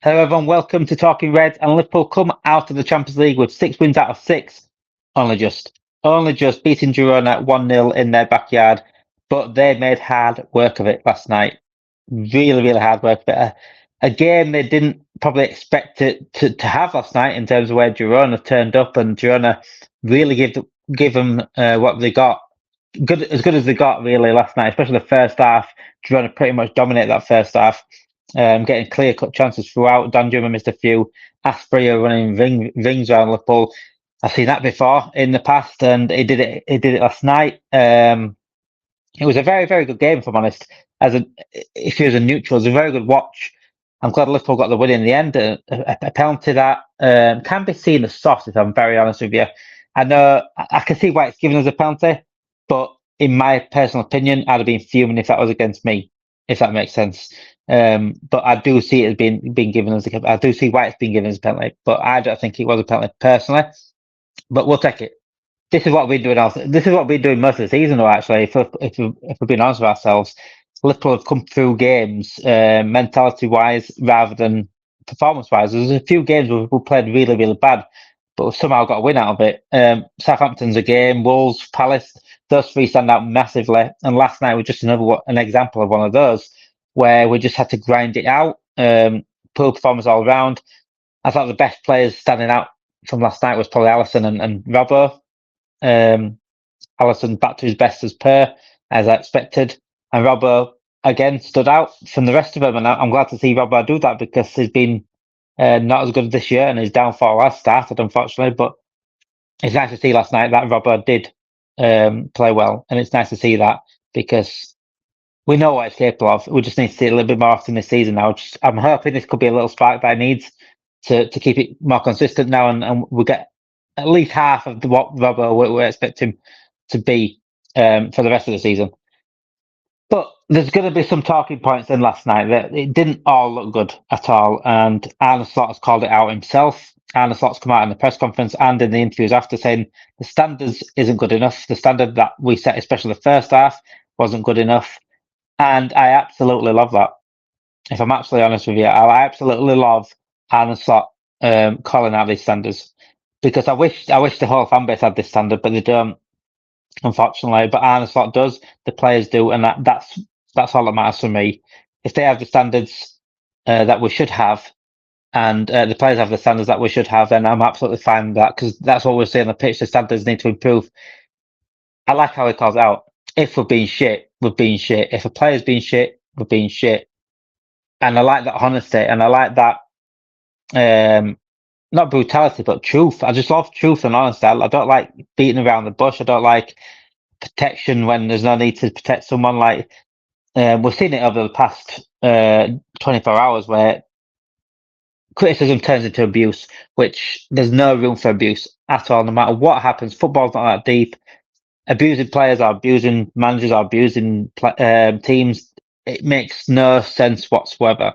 Hello everyone, welcome to Talking Red. And Liverpool come out of the Champions League with 6 wins out of 6. Only just beating Girona 1-0 in their backyard. But they made hard work of it last night. Really hard work of it. A game they didn't probably expect it to have last night in terms of where Girona turned up, and Girona really give them what they got. As good as they got really last night, especially the first half. Girona pretty much dominated that first half. Getting clear-cut chances throughout. Danjuma missed a few. Asprey running rings around Liverpool. I've seen that before in the past, and he did it. He did it last night. It was a very good game, if I'm honest. If he was a neutral, it was a very good watch. I'm glad Liverpool got the win in the end. A penalty that can be seen as soft, if I'm very honest with you. I know I can see why it's given as a penalty, but in my personal opinion, I'd have been fuming if that was against me, if that makes sense. But I do see it as being given as I do see why it's been given as a penalty, but I don't think it was a penalty personally. But we'll take it. This is what we're doing. This is what we're doing most of the season, though. Actually, if we're being honest with ourselves, Liverpool have come through games mentality-wise rather than performance-wise. There's a few games where we played really bad, but we've somehow got a win out of it. Southampton's a game, Wolves, Palace, those three stand out massively. And last night was just an example of one of those where we just had to grind it out. Poor performance all around. I thought the best players standing out from last night was probably Alisson and Robbo. Alisson back to his best as I expected, and Robbo again stood out from the rest of them. And I'm glad to see Robbo do that because he's been not as good this year, and his downfall has started, unfortunately. But it's nice to see last night that Robbo did play well, and it's nice to see that because we know what he's capable of. We just need to see it a little bit more often this season now. I'm hoping this could be a little spark that I need to keep it more consistent now, and we get at least half of what Robbo we expect him to be for the rest of the season. But there's going to be some talking points in last night that it didn't all look good at all, and Arne Slot has called it out himself. Arne Slot's come out in the press conference and in the interviews after saying the standards isn't good enough. The standard that we set, especially the first half, wasn't good enough. And I absolutely love that. If I'm absolutely honest with you, I absolutely love Arne Slot calling out these standards because I wish the whole fan base had this standard, but they don't, unfortunately. But Arne Slot does, the players do, and that's all that matters for me. If they have the standards that we should have, and the players have the standards that we should have, then I'm absolutely fine with that because that's what we're saying on the pitch. The standards need to improve. I like how he calls it out. If we're being shit, we're being shit. If a player's being shit, we're being shit. And I like that honesty, and I like that not brutality, but truth. I just love truth and honesty. I don't like beating around the bush. I don't like protection when there's no need to protect someone. Like we've seen it over the past 24 hours where criticism turns into abuse, which there's no room for abuse at all, no matter what happens. Football's not that deep. Abusing players or abusing managers or abusing teams, it makes no sense whatsoever.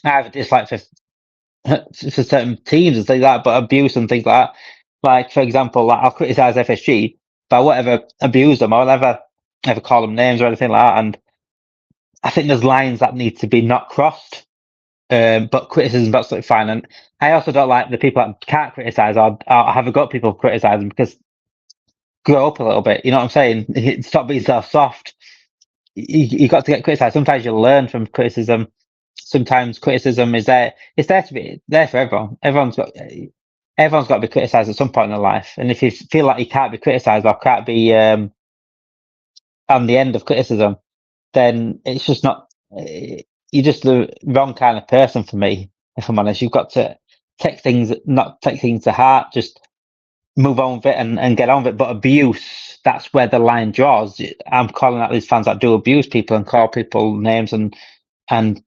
I have a dislike for certain teams and things like that, but abuse and things like that. Like, for example, I'll criticise FSG, but I won't ever abuse them. I'll never call them names or anything like that. And I think there's lines that need to be not crossed. But criticism is absolutely fine. And I also don't like the people that can't criticise or have got people criticising because grow up a little bit. You know what I'm saying? Stop being so soft. You got to get criticised. Sometimes you learn from criticism. Sometimes criticism is there. It's there to be there for everyone. Everyone's got to be criticised at some point in their life. And if you feel like you can't be criticised or can't be on the end of criticism, then it's just not. You're just the wrong kind of person for me. If I'm honest, you've got to not take things to heart. Just move on with it and get on with it. But abuse, that's where the line draws. I'm calling out these fans that do abuse people and call people names and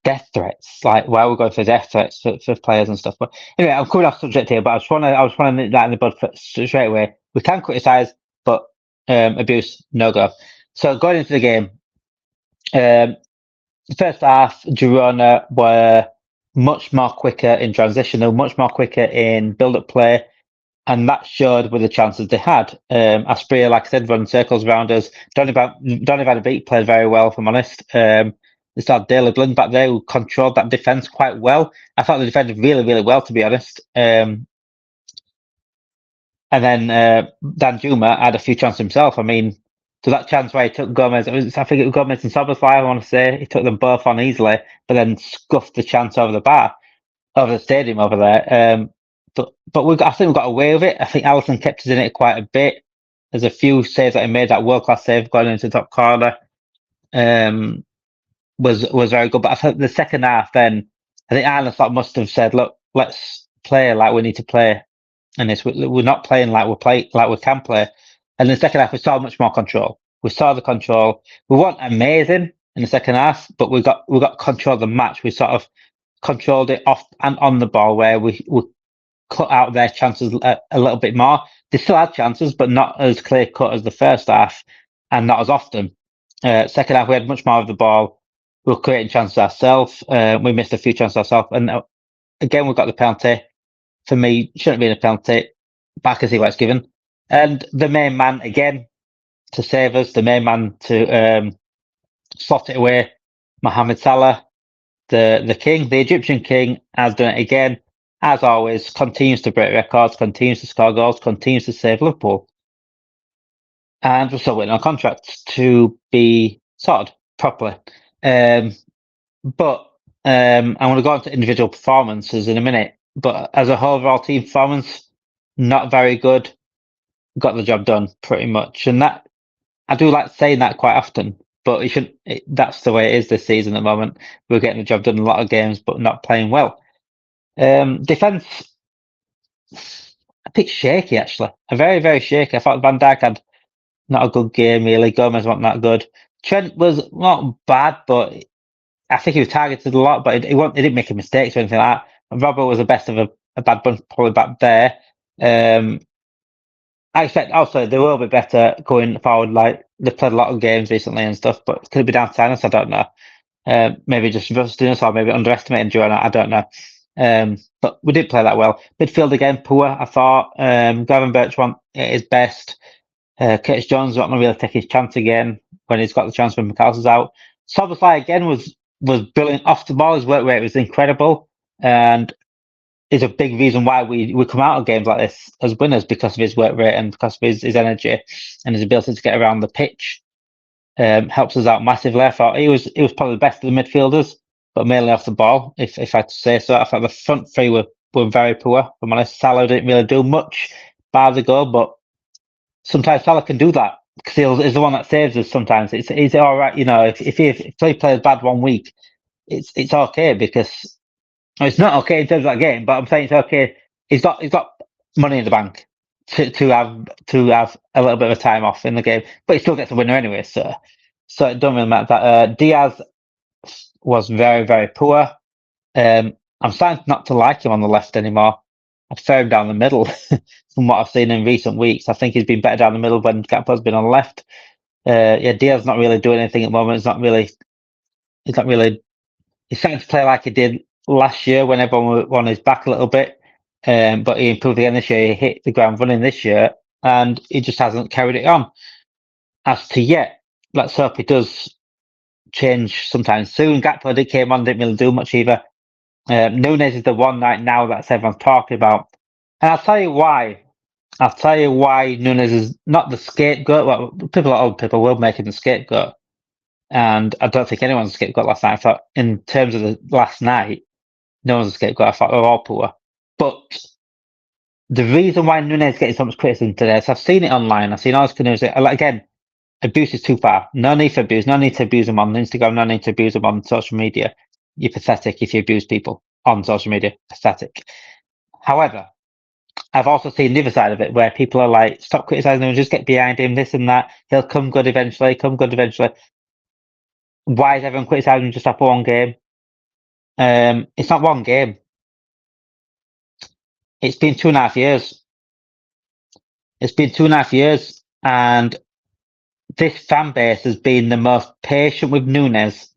death threats. Like, we're going for death threats for players and stuff. But anyway, I'm coming off subject here, but I was trying to nip that in the bud straight away. We can criticise, but abuse, no go. So going into the game, the first half, Girona were much more quicker in transition. They were much more quicker in build-up play. And that showed with the chances they had. Aspria, like I said, running circles around us. Donovan Beat played very well, if I'm honest. They started Daley Blind back there, who controlled that defence quite well. I thought they defended really, really well, to be honest. And then Dan Juma had a few chances himself. I mean, so that chance where he took Gomez, I think it was Gomez and Soboslai, I want to say. He took them both on easily, but then scuffed the chance over the bar, over the stadium over there. But I think we got away with it. I think Alisson kept us in it quite a bit. There's a few saves that he made, that world-class save going into the top corner. Was very good. But I think the second half, then I think Arne Slot must have said, "Look, let's play like we need to play, and we're not playing like we can play." And in the second half, we saw much more control. We saw the control. We weren't amazing in the second half, but we got control of the match. We sort of controlled it off and on the ball, where we cut out their chances a little bit more. They still had chances, but not as clear cut as the first half, and not as often. Second half, we had much more of the ball. We were creating chances ourselves. We missed a few chances ourselves. And again, we got the penalty. For me, shouldn't have been a penalty. But I can see why it's given. And the main man, again, to save us, the main man to slot it away, Mohamed Salah, the king, the Egyptian king, has done it again. As always, continues to break records, continues to score goals, continues to save Liverpool. And we're still waiting on contracts to be sorted properly. But I'm going to go on to individual performances in a minute. But as a whole, overall team performance, not very good. Got the job done pretty much, and that I do like saying that quite often. But it shouldn't. That's the way it is this season at the moment. We're getting the job done in a lot of games, but not playing well. Defense, a bit shaky actually. A very, very shaky. I thought Van Dijk had not a good game really. Gomez wasn't that good. Trent was not bad, but I think he was targeted a lot, but he didn't make a mistake or anything like that. Robert was the best of a bad bunch, probably back there. I expect also they will be better going forward. Like they've played a lot of games recently and stuff, but could it be down to us? I don't know. Maybe just rusting us or maybe underestimating Girona. I don't know. But we did play that well. Midfield again, poor. I thought Gavin Birch won at his best. Curtis Jones not going to really take his chance again when he's got the chance when McAllister's out. Soboslai again was brilliant off the ball. His work rate was incredible, and is a big reason why we come out of games like this as winners, because of his work rate and because of his energy and his ability to get around the pitch. Helps us out massively. I thought he was probably the best of the midfielders, but mainly off the ball, if I had to say so. I thought the front three were very poor. If I'm honest, Salah didn't really do much bar the goal, but sometimes Salah can do that because he's the one that saves us. Sometimes it's all right, you know. If he plays bad one week, it's okay, because it's not okay in terms of that game. But I'm saying it's okay. He's got money in the bank to have a little bit of a time off in the game, but he still gets a winner anyway. So it doesn't really matter. That Diaz was very, very poor. I'm starting not to like him on the left anymore. I prefer him down the middle from what I've seen in recent weeks. I think he's been better down the middle when Gakpo's been on the left. Diaz not really doing anything at the moment. He's not really. He's starting to play like he did last year when everyone was on his back a little bit. But he improved again this year. He hit the ground running this year, and he just hasn't carried it on. As to yet, let's hope he does change sometime soon. Gakpo came on, didn't really do much either. Nunes is the one right now that everyone's talking about, and I'll tell you why. I'll tell you why Nunes is not the scapegoat. Well, old people will make him the scapegoat, and I don't think anyone's a scapegoat last night. I thought, in terms of the last night, no one's a scapegoat. I thought they're all poor. But the reason why Nunes is getting so much criticism today is I've seen it online. I've seen all this canoes. Again, abuse is too far. No need for abuse. No need to abuse them on Instagram. No need to abuse them on social media. You're pathetic if you abuse people on social media. Pathetic. However, I've also seen the other side of it where people are like, stop criticizing him, just get behind him, this and that. He'll come good eventually. Why is everyone criticizing him just after one game? It's not one game. It's been 2.5 years. It's been 2.5 years, and this fan base has been the most patient with Nunes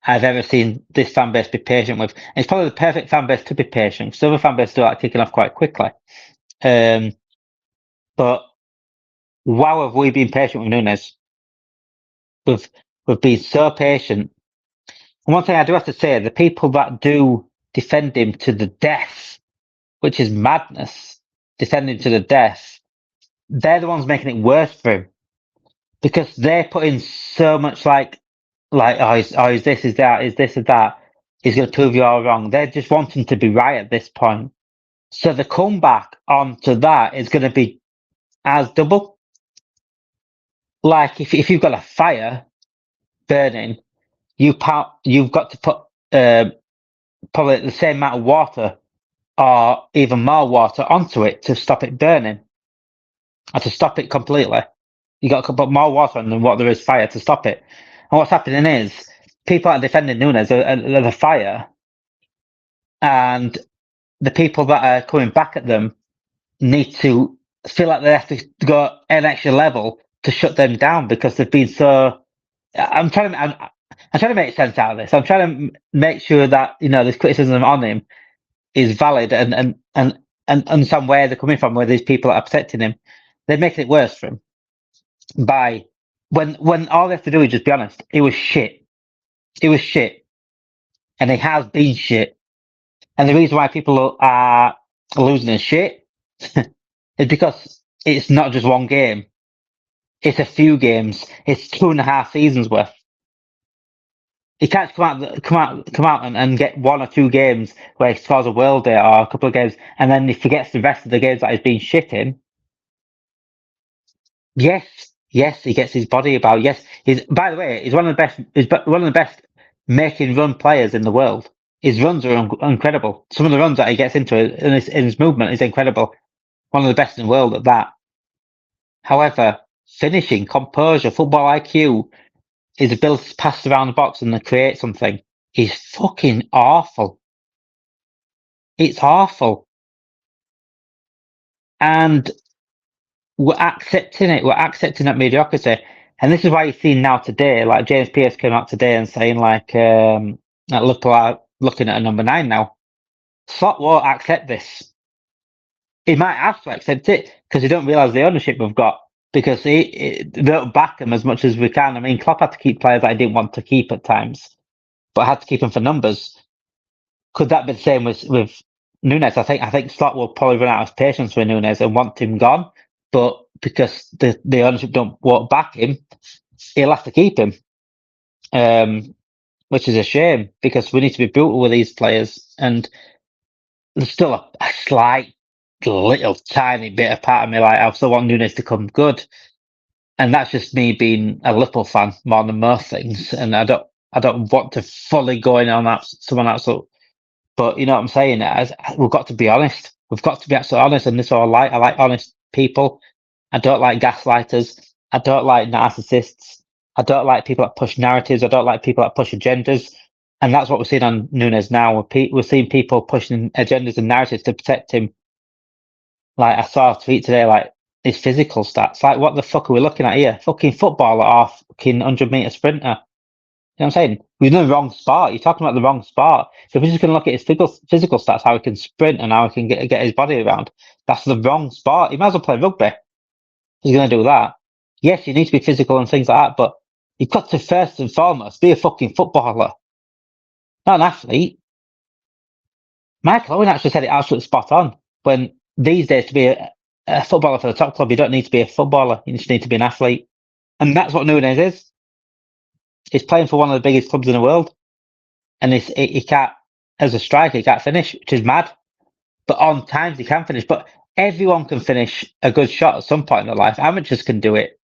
I've ever seen this fan base be patient with. And it's probably the perfect fan base to be patient, because other fan bases do like kicking off quite quickly. But wow, have we been patient with Nunes? We've been so patient. And one thing I do have to say, the people that do defend him to the death, which is madness, defend him to the death, they're the ones making it worse for him because they're putting so much is this, is that, is this, is that. He's going to prove you all wrong. They're just wanting to be right at this point. So the comeback onto that is going to be as double. Like if you've got a fire burning, you've got to put probably the same amount of water or even more water onto it to stop it burning or to stop it completely. You got to put more water on than what there is fire to stop it. And what's happening is people are defending Nunes are the fire, and the people that are coming back at them need to feel like they have to go an extra level to shut them down because they've been so. I'm trying to make sense out of this. I'm trying to make sure that this criticism on him is valid and understand where they're coming from, where these people are protecting him. They're making it worse for him by when all they have to do is just be honest. It was shit. It was shit, and it has been shit. And the reason why people are losing his shit is because it's not just one game. It's a few games. It's 2.5 seasons worth. He can't come out and get 1 or 2 games where he scores a world or a couple of games, and then he forgets the rest of the games that he's been shit in. Yes, he gets his body about. Yes, by the way, he's one of the best. He's one of the best making run players in the world. His runs are incredible. Some of the runs that he gets into in his movement is incredible. One of the best in the world at that. However, finishing, composure, football IQ, his ability to pass around the box and to create something is fucking awful. It's awful. And we're accepting it. We're accepting that mediocrity. And this is why you're seeing now today, like James Pearce came out today and saying that Liverpool are looking at a number 9 now. Slot won't accept this. He might have to accept it because he don't realise the ownership we've got because they don't back him as much as we can. I mean, Klopp had to keep players that he didn't want to keep at times, but had to keep them for numbers. Could that be the same with Nunes? I think Slot will probably run out of patience with Nunes and want him gone, but because the ownership won't back him, he'll have to keep him, which is a shame because we need to be brutal with these players. And there's still a slight little tiny bit of part of me like I still want Nunes to come good, and that's just me being a Liverpool fan more than most things. And I don't want to fully go in on that someone else. But you know what I'm saying? We've got to be honest. We've got to be absolutely honest. And this is what I like honest people. I don't like gaslighters. I don't like narcissists. I don't like people that push narratives. I don't like people that push agendas. And that's what we're seeing on Nunes now. We're seeing people pushing agendas and narratives to protect him. Like I saw a tweet today, like his physical stats. Like what the fuck are we looking at here? Fucking footballer or fucking 100-meter sprinter. You know what I'm saying? We're in the wrong spot. You're talking about the wrong spot. So if we're just going to look at his physical stats, how he can sprint and how he can get his body around, that's the wrong spot. He might as well play rugby. He's going to do that. Yes, you need to be physical and things like that, but you've got to first and foremost be a fucking footballer, not an athlete. Michael Owen actually said it absolutely spot on. When these days to be a footballer for the top club, you don't need to be a footballer. You just need to be an athlete. And that's what Nunes is. He's playing for one of the biggest clubs in the world. And he can't, as a striker, he can't finish, which is mad. But on times he can finish. But everyone can finish a good shot at some point in their life. Amateurs can do it.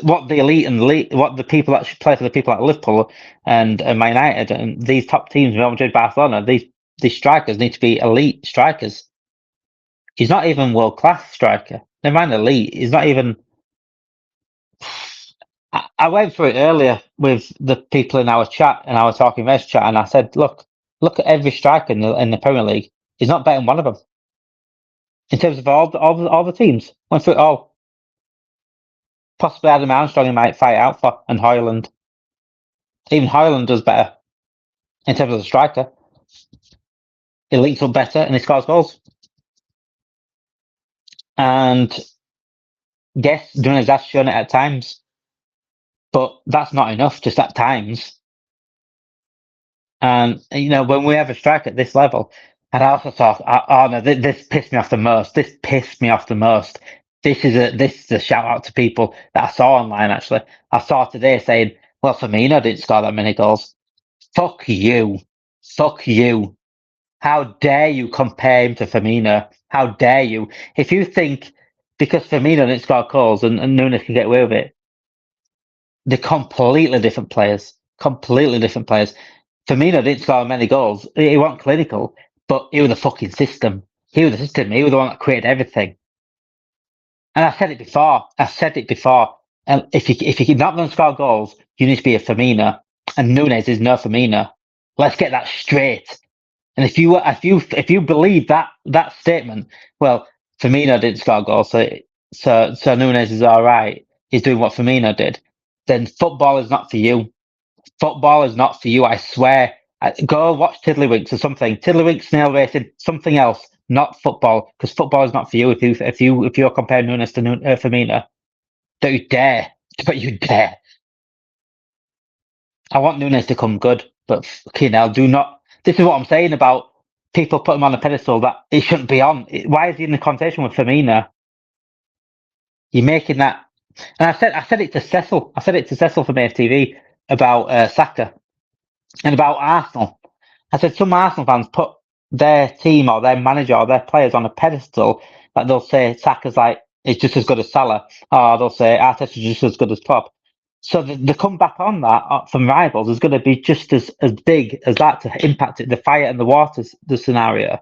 What the elite and what the people that should play for the people at Liverpool and Man United and these top teams, Real Madrid, Barcelona, these strikers need to be elite strikers. He's not even world class striker. Never mind elite. He's not even. I went through it earlier with the people in our chat, in our Talking Reds chat, and I said, look at every striker in the Premier League. He's not better than one of them. In terms of all the teams, went through it all. Possibly Adam Armstrong he might fight out for, and Højlund. Even Højlund does better in terms of the striker. He links up better and he scores goals. And yes, Nunes has shown it at times. but that's not enough just at times. And when we have a strike at this level, and I also thought, oh no, this pissed me off the most. This pissed me off the most. This is a shout out to people that I saw online. Actually, I saw today saying, "Well, Firmino didn't score that many goals." Fuck you, fuck you. How dare you compare him to Firmino? How dare you? If you think because Firmino didn't score goals and Nunes can get away with it, they're completely different players. Completely different players. Firmino didn't score many goals. He wasn't clinical, but he was the fucking system. He was the system. He was the one that created everything. And I said it before. And if you're not going to score goals, you need to be a Firmino. And Nunes is no Firmino. Let's get that straight. And if you believe that statement, well, Firmino didn't score goals, so Nunes is all right. He's doing what Firmino did. Then football is not for you. Football is not for you. I swear. Go watch Tiddlywinks or something. Tiddlywinks, snail racing, something else. Not football, because football is not for you. If you're comparing Nunes to Firmino, don't you dare! But you dare. I want Nunes to come good, but okay, now do not. This is what I'm saying about people put him on a pedestal that he shouldn't be on. Why is he in the conversation with Firmino? You're making that. And I said it to Cecil. I said it to Cecil from AFTV about Saka and about Arsenal. I said some Arsenal fans put their team or their manager or their players on a pedestal. Like they'll say Saka's like it's just as good as Salah, or they'll say Arteta's just as good as Klopp. So the comeback on that from rivals is going to be just as big as that to impact it, the fire and the water, the scenario.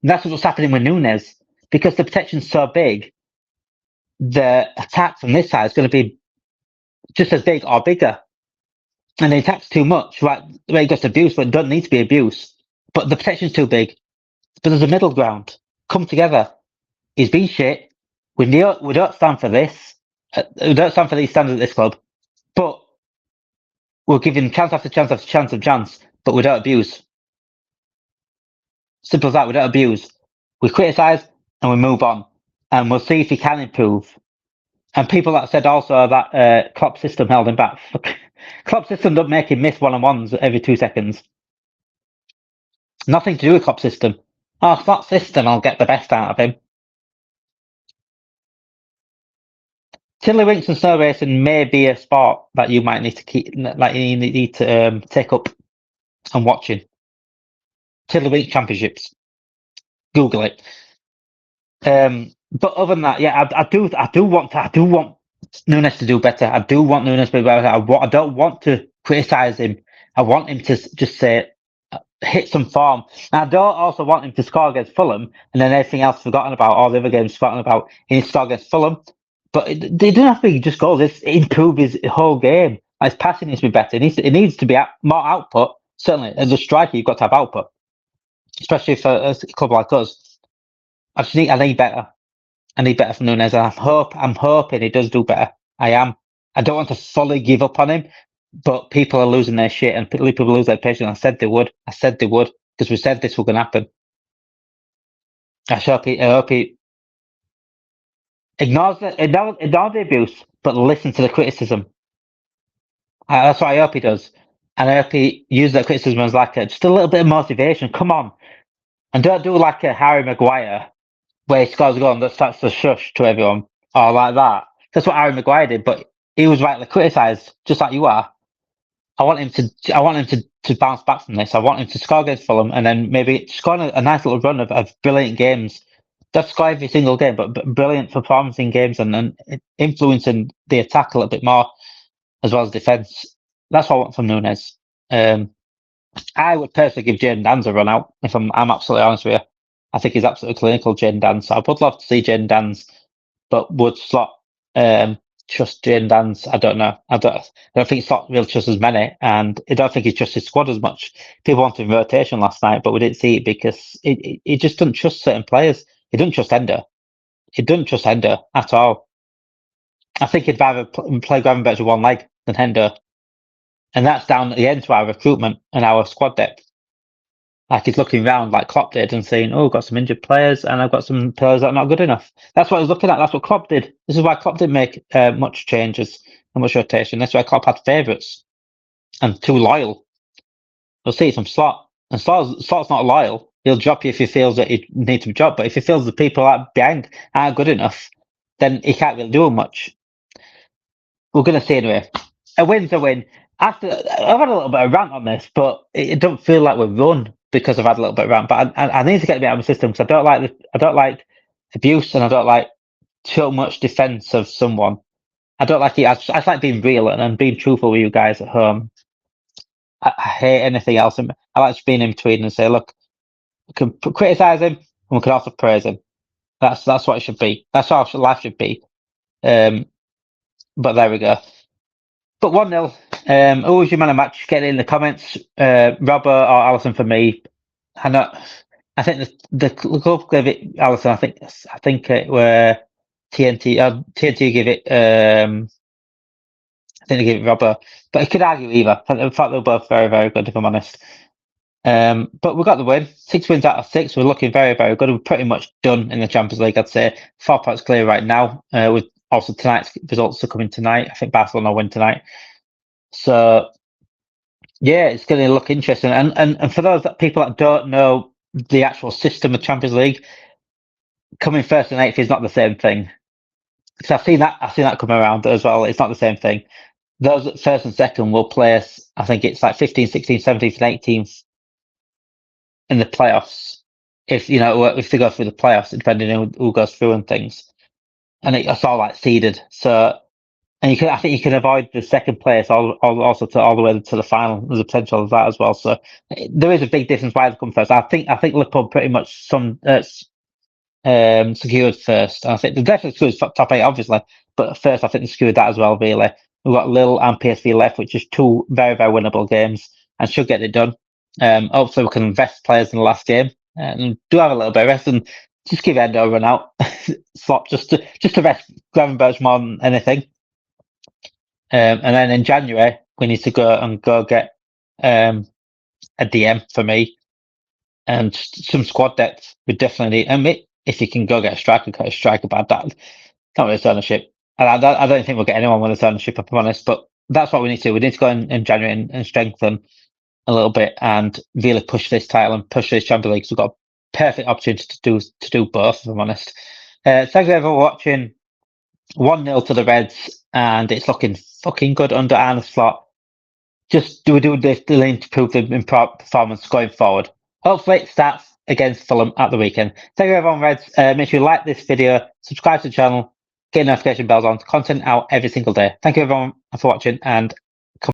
And that's what's happening with Nunes because the protection's so big. The attack from this side is going to be just as big or bigger. And the attack's too much, right? Where he gets abuse, but it doesn't need to be abuse. But the protection's too big. But there's a middle ground. Come together. He's been shit. We don't stand for this. We don't stand for these standards at this club. But we're giving chance after chance after chance of chance. But we don't abuse. Simple as that. We don't abuse. We criticise and we move on. And we'll see if he can improve. And people that said also that Klopp's system held him back. Klopp's system doesn't make him miss one-on-ones every 2 seconds. Nothing to do with Klopp's system. Oh, it's not system, I'll get the best out of him. Tiddlywinks and snow racing may be a sport that you might need to keep, like you need to take up and watching. Tiddlywinks championships. Google it. But other than that, yeah, I do want Nunes to do better. I do want Nunes to be better. I don't want to criticise him. I want him to just say hit some form. And I don't also want him to score against Fulham and then everything else forgotten about, all the other games forgotten about. He needs to score against Fulham. But they don't have to be just goals. It's improve his whole game. His passing needs to be better. It needs to be more output. Certainly, as a striker, you've got to have output, especially for a club like us. I need better. I need better from Nunes. I'm hoping he does do better. I am. I don't want to fully give up on him, but people are losing their shit and people lose their patience. I said they would because we said this was going to happen. I hope he ignore the abuse, but listen to the criticism. That's what I hope he does. And I hope he uses that criticism as like just a little bit of motivation. Come on. And don't do like a Harry Maguire where he scores a goal and that starts to shush to everyone or like that. That's what Harry Maguire did, but he was rightly criticised, just like you are. I want him to bounce back from this. I want him to score against Fulham and then maybe score a nice little run of brilliant games. Don't score every single game, but brilliant performance in games and influencing the attack a little bit more as well as defence. That's what I want from Nunes. I would personally give Jayden Danns a run out, if I'm absolutely honest with you. I think he's absolutely clinical, Jayden Danns. So I would love to see Jayden Danns, but would Slot trust Jayden Danns? I don't know. I don't think Slot really trusts as many, and I don't think he trusts his squad as much. People wanted in rotation last night, but we didn't see it because he just doesn't trust certain players. He doesn't trust Ender. He doesn't trust Ender at all. I think he'd rather play Gravenberch with one leg than Hendo. And that's down at the end to our recruitment and our squad depth. Like he's looking around like Klopp did and saying, oh, I've got some injured players and I've got some players that are not good enough. That's what he's looking at. That's what Klopp did. This is why Klopp didn't make much changes much rotation. That's why Klopp had favourites and too loyal. We'll see from Slot. And Slot's not loyal. He'll drop you if he feels that he needs to be dropped. But if he feels the people behind aren't good enough, then he can't really do much. We're going to see anyway. A win's a win. I've had a little bit of rant on this, but it don't feel like we've run because I've had a little bit of rant. But I need to get a bit out of my system because I don't like abuse and I don't like too much defense of someone. I don't like it. I just like being real and being truthful with you guys at home. I hate anything else. I like just being in between and say, look, we can criticize him and we can also praise him. That's what it should be. That's how life should be. But there we go. But 1-0. Who was your man of match? Get it in the comments. Robert or Allison for me. I think the club gave it Allison. I think it were TNT. TNT gave it. I think they gave it Robert, but I could argue either. In fact, they were both very, very good, if I'm honest. But we got the win. 6 wins out of 6. We're looking very, very good. We're pretty much done in the Champions League, I'd say. 4 points clear right now. With also tonight's results are coming tonight. I think Barcelona will win tonight. So yeah, it's going to look interesting. And for those people that don't know the actual system of Champions League, coming first and eighth is not the same thing. Because I've seen that come around as well. It's not the same thing. Those at first and second will place, I think it's like 15th, 16th, 17th, and 18th in the playoffs. If they go through the playoffs, depending on who goes through and things. And it's all like seeded. So, and I think you can avoid the second place all the way to the final. There's a potential of that as well. So there is a big difference why they come first. I think Liverpool pretty much secured first. And I think they're definitely secured top 8, obviously. But first, I think they secured that as well, really. We've got Lille and PSV left, which is 2 very, very winnable games and should get it done. Hopefully, we can rest players in the last game and do have a little bit of rest and just give Endo a run out. Slot just to rest Gravenberch more than anything. And then in January, we need to go get a DM for me and some squad depth. We definitely need. And if you can go get a striker, but that not with ownership. And I don't think we'll get anyone with ownership, if I'm honest. But that's what we need to do. We need to go in January and strengthen a little bit and really push this title and push this Champions League. So we've got a perfect opportunity to do both, if I'm honest. Thank you everyone for watching. 1-0 to the Reds, and it's looking fucking good under Arne Slot. We're doing this to improve the performance going forward. Hopefully it starts against Fulham at the weekend. Thank you everyone, Reds. Make sure you like this video, subscribe to the channel, get notification bells on. Content out every single day. Thank you everyone for watching, and